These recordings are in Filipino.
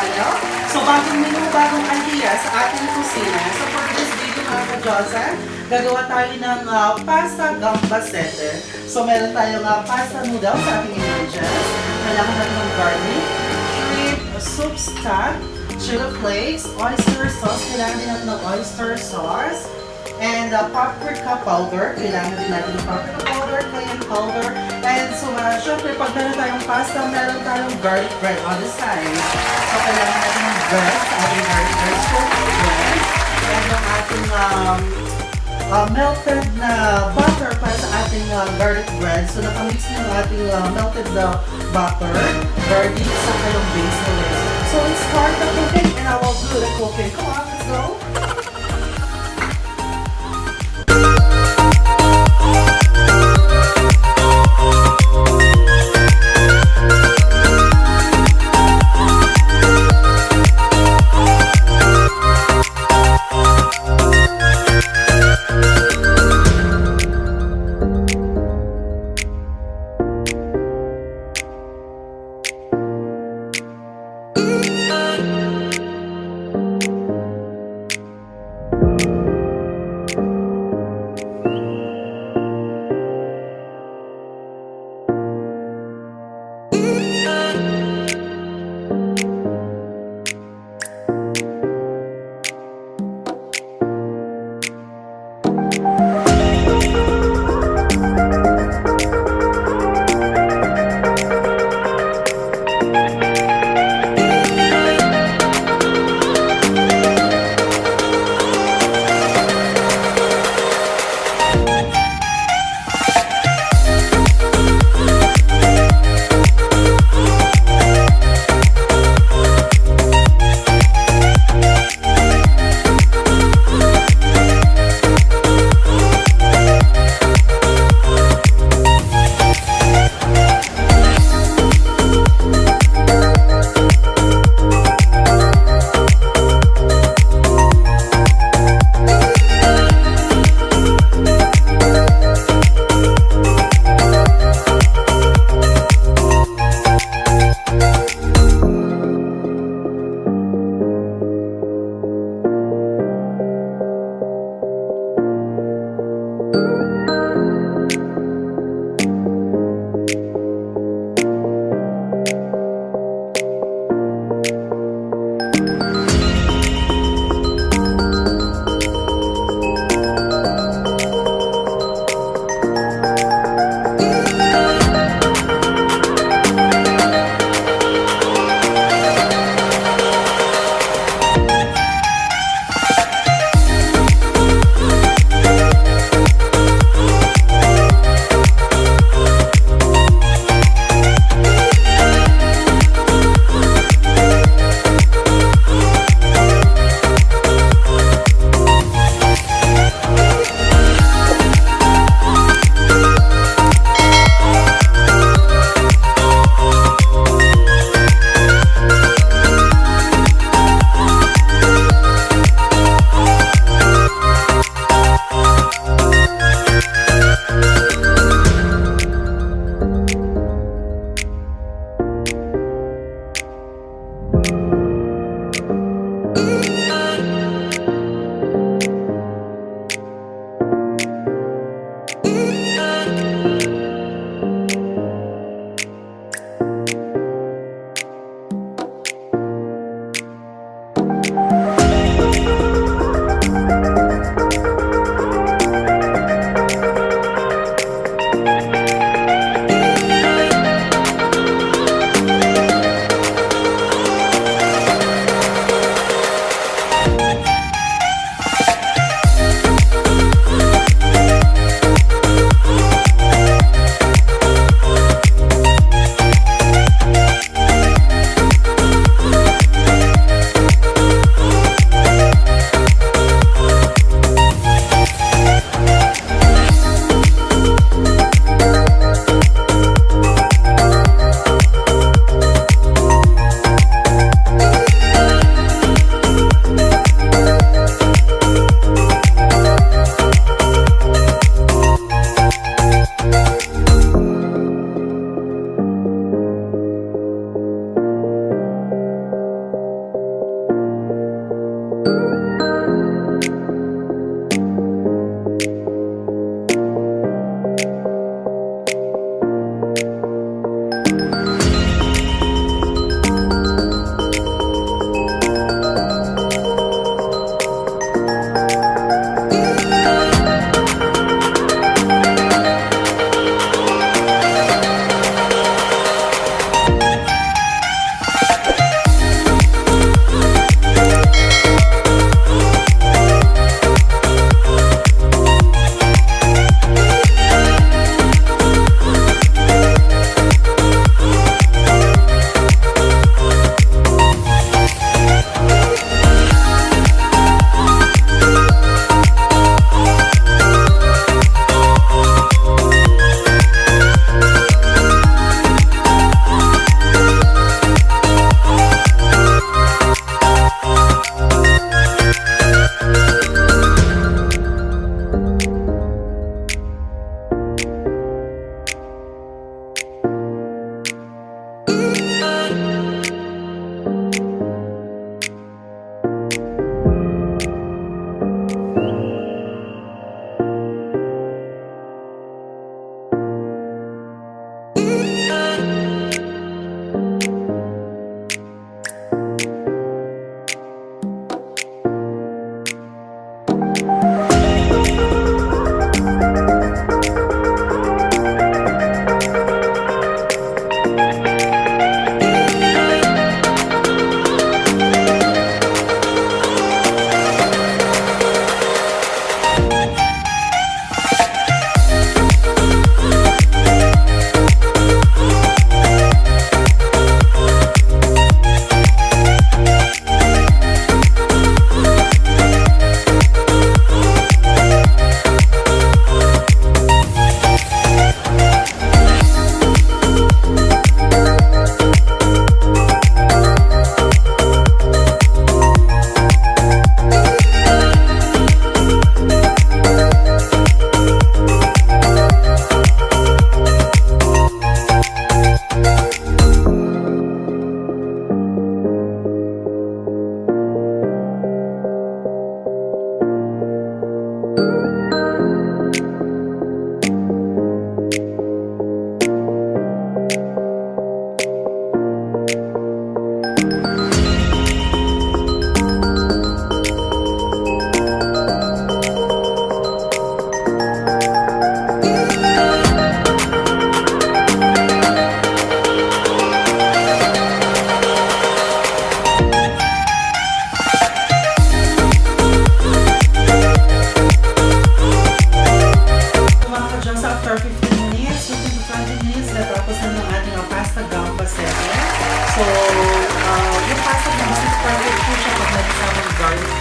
tayo. So bagong menu, bagong idea sa ating kusina. So for this video mga ka-dyosa, gagawa tayo ng pasta gambasiti. So meron tayong pasta noodles sa ating ingredients. Kailangan natin ng garlic, shrimp, soup stock, chili flakes, oyster sauce. Kailangan din natin ng oyster sauce. And paprika powder, kailangan din natin ng paprika powder, cayenne powder. And so, syempre, pag meron tayong pasta, meron tayong garlic bread on the side. So, kailangan natin ng bread sa ating garlic bread, soaked bread. And yung ating melted na butter para sa ating garlic bread. So, nakamix na yung ating melted butter, garlic, sa kayong basil. So, let's start the cooking and I will do the cooking. Come on, let's go!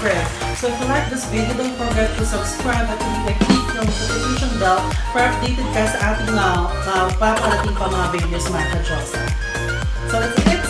spread. So if you like this video, don't forget to subscribe at click yung notification bell para updated ka sa ating paparating pa mga videos mga ka-dyosa. So that's it.